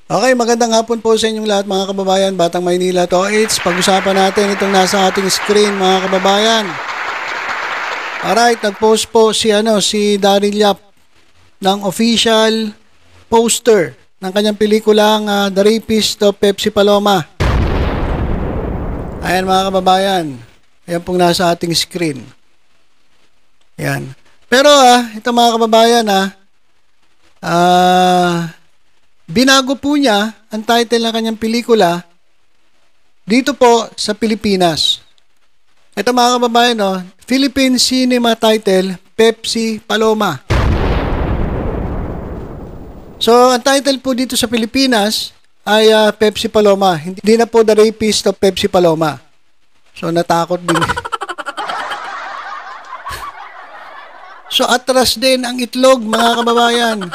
Okay, magandang hapon po sa inyong lahat mga kababayan, Batang Maynila to it's pag-usapan natin itong nasa ating screen mga kababayan. Alright, nag-post po si Daryl Yap ng official poster ng kanyang pelikulang The Rapist of Pepsi Paloma. Ayan mga kababayan, ayan pong nasa ating screen. Ayan. Pero ito mga kababayan binago po niya ang title ng kanyang pelikula dito po sa Pilipinas. Ito mga kababayan, Philippine Cinema title, Pepsi Paloma. So, ang title po dito sa Pilipinas ay Pepsi Paloma. Hindi na po The Rapist of Pepsi Paloma. So, natakot din. So, atras din ang itlog mga kababayan.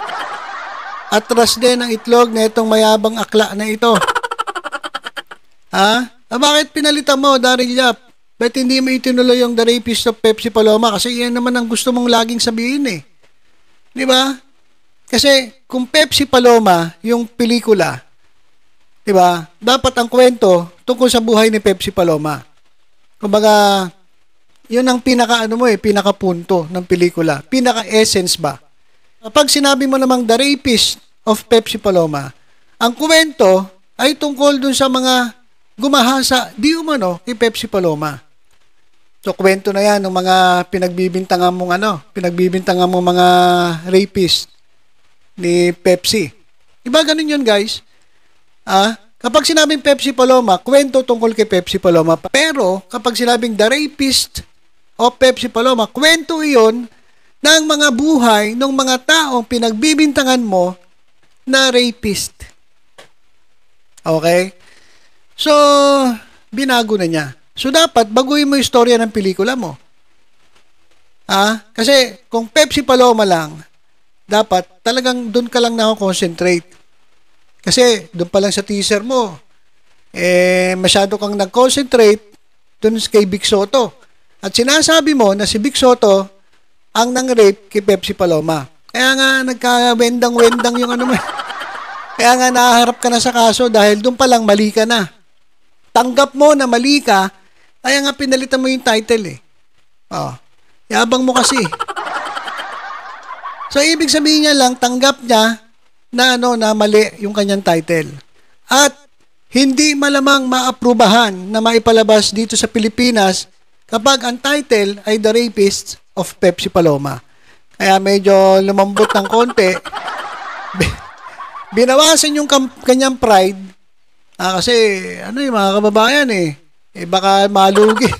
Atras din ang itlog na itong mayabang akla na ito. Bakit pinalitan mo, Daryl Yap? Ba't hindi mo itinuloy yung The Rapist of Pepsi Paloma? Kasi yan naman ang gusto mong laging sabihin eh. Di ba? Kasi kung Pepsi Paloma yung pelikula, di ba? Dapat ang kwento tungkol sa buhay ni Pepsi Paloma. Kumbaga, yun ang pinaka-punto ng pelikula. Pinaka-essence ba? Kapag sinabi mo namang The Rapist of Pepsi Paloma, ang kwento ay tungkol dun sa mga gumahasa di umano kay Pepsi Paloma. So, kwento na yan ng mga pinagbibintangan mong mga rapist ni Pepsi. Diba ganun yun, guys? Kapag sinabing Pepsi Paloma, kwento tungkol kay Pepsi Paloma. Pero, kapag sinabing The Rapist of Pepsi Paloma, kwento iyon ng mga buhay ng mga taong pinagbibintangan mo na rapist. Okay? So, binago na niya. So, dapat baguhin mo yung istorya ng pelikula mo. Kasi kung Pepsi Paloma lang, dapat talagang doon ka lang nako-concentrate. Kasi doon pa lang sa teaser mo, masyado kang nag-concentrate doon kay Vic Soto. At sinasabi mo na si Vic Soto ang nang-rape kay Pepsi Paloma. Kaya nga nagka-wendang-wendang yung mo. Kaya nga naharap ka na sa kaso dahil doon pa lang mali ka na. Tanggap mo na mali ka, kaya nga pinalitan mo yung title eh. Yabang mo kasi. So, ibig sabihin niya lang, tanggap niya na mali yung kanyang title. At hindi malamang maaprubahan na maipalabas dito sa Pilipinas kapag ang title ay The Rapist of Pepsi Paloma. Kaya medyo lumambot ng konti. Binawasan yung kanyang pride. Kasi, mga kababayan baka malugi.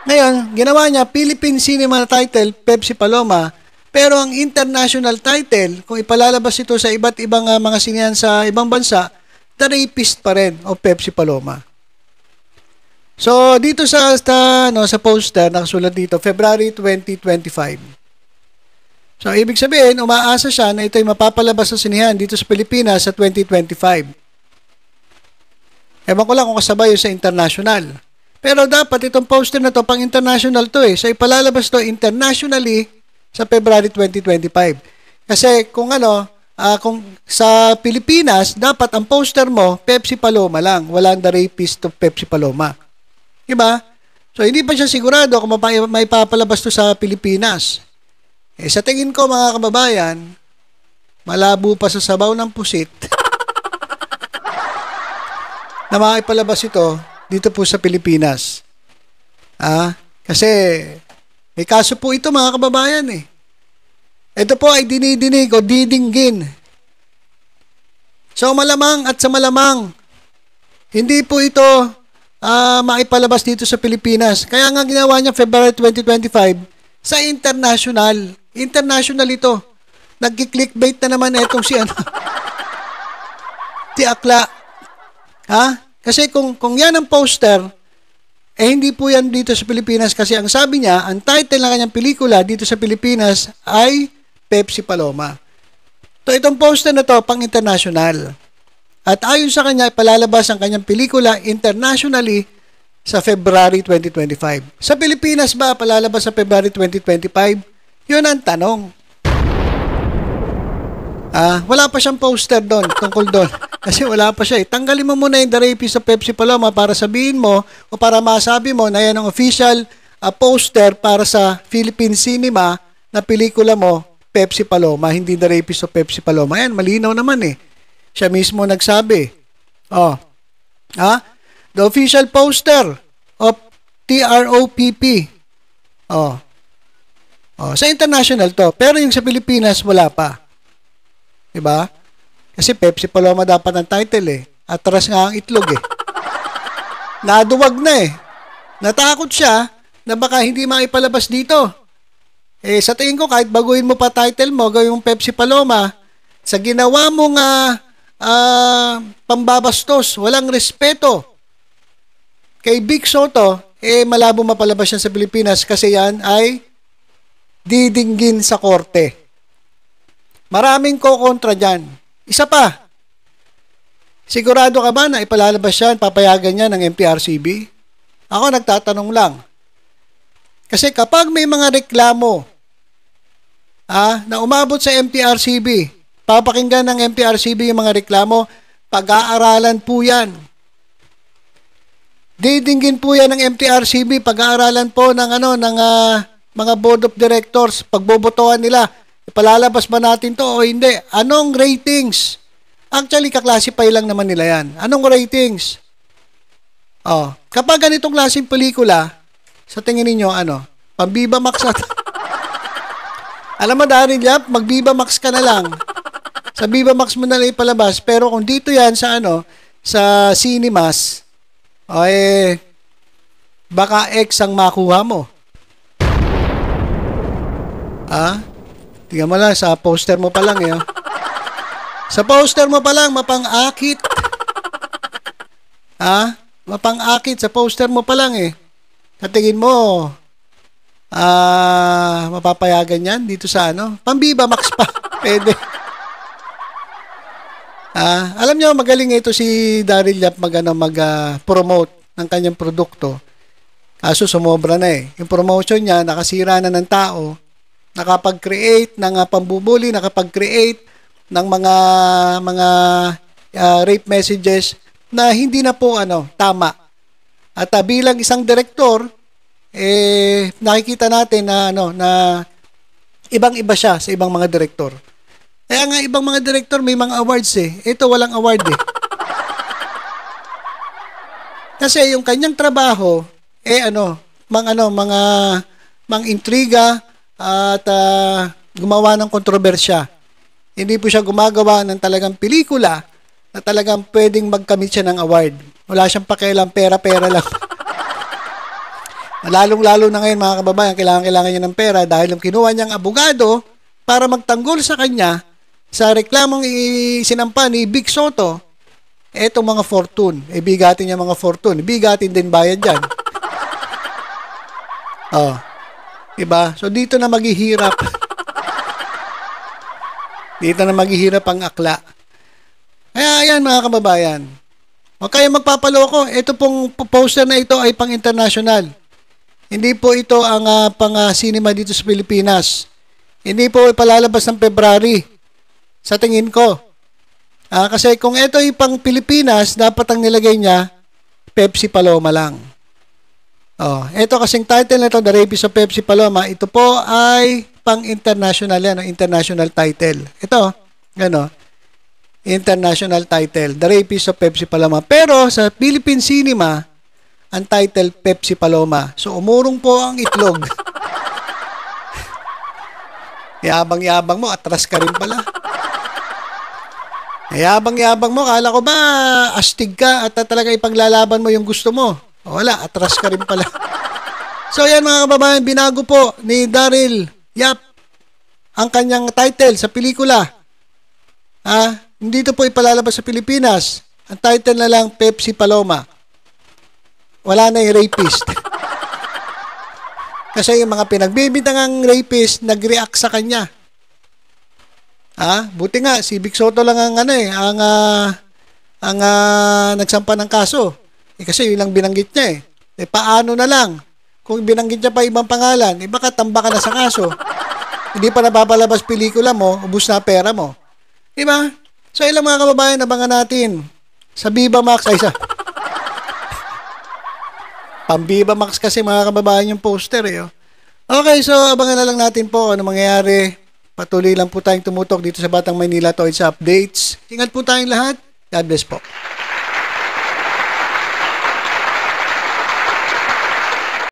Ngayon, ginawa niya, Philippine Cinema title, Pepsi Paloma, pero ang international title, kung ipalalabas ito sa iba't ibang mga sinehan sa ibang bansa, The Rapist pa rin o Pepsi Paloma. So, dito sa poster, nakasulat dito, February 2025. So, ibig sabihin, umaasa siya na ito'y mapapalabas sa sinehan dito sa Pilipinas sa 2025. Ewan ko lang kung kasabay sa international. Pero dapat itong poster na to pang international to So, ipalalabas to internationally sa February 2025. Kasi kung kung sa Pilipinas, dapat ang poster mo, Pepsi Paloma lang. Walang The Rapist of Pepsi Paloma. Diba? So, hindi pa siya sigurado kung may papalabas to sa Pilipinas. Sa tingin ko, mga kababayan, malabo pa sa sabaw ng pusit na maipalabas ito dito po sa Pilipinas. Kasi may kaso po ito, mga kababayan Ito po ay dinidinig o didinggin. So, malamang at sa malamang, hindi po ito maipalabas dito sa Pilipinas. Kaya nga ginawa niya February 2025 sa international. International ito. Nag-clickbait na naman itong si si Akla. Kasi kung yan ang poster, hindi po yan dito sa Pilipinas kasi ang sabi niya, ang title ng kanyang pelikula dito sa Pilipinas ay Pepsi Paloma. So, itong poster na to pang international. At ayon sa kanya, palalabas ang kanyang pelikula internationally sa February 2025. Sa Pilipinas ba palalabas sa February 2025? Yun ang tanong. Wala pa siyang poster doon, tungkol doon. Kasi wala pa siya eh. Tanggalin mo muna yung The Rapist of Pepsi Paloma para sabihin mo o para masabi mo na yan ang official poster para sa Philippine Cinema na pelikula mo, Pepsi Paloma, hindi The Rapist of Pepsi Paloma. Yan, malinaw naman eh. Siya mismo nagsabi. The official poster of TROPP. Sa international to. Pero yung sa Pilipinas, wala pa. Diba? Kasi Pepsi Paloma dapat ang title eh. Atras nga ang itlog eh. Naduwag na eh. Natakot siya na baka hindi maipalabas dito. Sa tingin ko, kahit baguhin mo pa title mo, gawin mong Pepsi Paloma, sa ginawa mong pambabastos, walang respeto kay Vic Soto, malabo mapalabas yan sa Pilipinas kasi yan ay didinggin sa korte. Maraming kokontra dyan. Isa pa, sigurado ka ba na ipalalabas yan, papayagan niya ng MPRCB? Ako nagtatanong lang. Kasi kapag may mga reklamo na umabot sa MPRCB, papakinggan ng MPRCB yung mga reklamo, pag-aaralan po yan. Didinggin po yan ng MPRCB, pag-aaralan po ng mga board of directors, pagbobotohan nila, ipalalabas ba natin to o hindi? Anong ratings? Actually, kaklasify lang naman nila yan. Anong ratings? Kapag ganitong klaseng pelikula, sa tingin ninyo, pang-Viva Max at alam mo, Daryl Yap, mag-Viva Max ka na lang. Sa Viva Max mo na lang ipalabas, pero kung dito yan sa sa cinemas, baka X ang makuha mo. Tingnan mo lang, sa poster mo pa lang eh. Sa poster mo pa lang, mapang-akit. Mapang-akit sa poster mo pa lang eh. Katingin mo, mapapayagan yan dito sa pang-Viva Max pa. Pwede. Alam nyo, magaling ito si Daryl Yap mag-promote ng kanyang produkto. Kaso sumobra na eh. Yung promotion niya, nakasira na ng tao, nakapag-create ng pambubuli, nakapag-create ng mga rape messages na hindi na po tama. At bilang isang direktor, nakikita natin na ibang-iba siya sa ibang mga direktor. Kaya nga ibang mga direktor may mga awards eh. Ito walang award eh. Kasi yung kanyang trabaho mga intriga at gumawa ng kontrobersya. Hindi po siya gumagawa ng talagang pelikula na talagang pwedeng magkamit siya ng award. Wala siyang pakialam, pera-pera lang. Lalong-lalo na ngayon mga kababayan, kailangan niya ng pera dahil yung kinuha niyang abogado para magtanggol sa kanya sa reklamong sinampa ni Vic Soto, etong mga fortune. Bigatin niya mga fortune. Bigatin din bayad dyan. Diba? So dito na maghihirap. Dito na maghihirap ang akla. Kaya ayan mga kababayan. Huwag kayong magpapaloko. Ito pong poster na ito ay pang-international. Hindi po ito ang pang-cinema dito sa Pilipinas. Hindi po ipalalabas ng February. Sa tingin ko. Kasi kung ito ay pang-Pilipinas, dapat ang nilagay niya, Pepsi Paloma lang. Ito kasing title na ito, The Rapist of Pepsi Paloma, ito po ay pang-international yan, international title. Ito, international title, The Rapist of Pepsi Paloma. Pero sa Philippine Cinema, ang title Pepsi Paloma. So umurong po ang itlog. Yabang-yabang mo, atras ka rin pala. Yabang-yabang mo, kala ko ba astig ka at talaga ipaglalaban mo yung gusto mo. Wala, atras ka rin pala. So yan mga kababayan, binago po ni Daryl Yap ang kanyang title sa pelikula. Hindi ito po ipalalabas sa Pilipinas. Ang title na lang, Pepsi Paloma. Wala na yung rapist. Kasi yung mga pinagbibintangang rapist, nag-react sa kanya. Buti nga, si Vic Soto lang ang nagsampa ng kaso. Kasi yun lang binanggit niya eh. Paano na lang? Kung binanggit niya pa ibang pangalan, baka tamba ka na sa kaso. Hindi pa napapalabas pelikula mo, ubus na pera mo. Diba? So, ilang mga kababayan, abangan natin. Sa Viva Max, ay sa... Pang Viva Max kasi mga kababayan yung poster eh. Oh. Okay, so abangan na lang natin po ano mangyayari. Patuloy lang po tayong tumutok dito sa Batang Maynila Toys Updates. Ingat po tayong lahat. God bless po.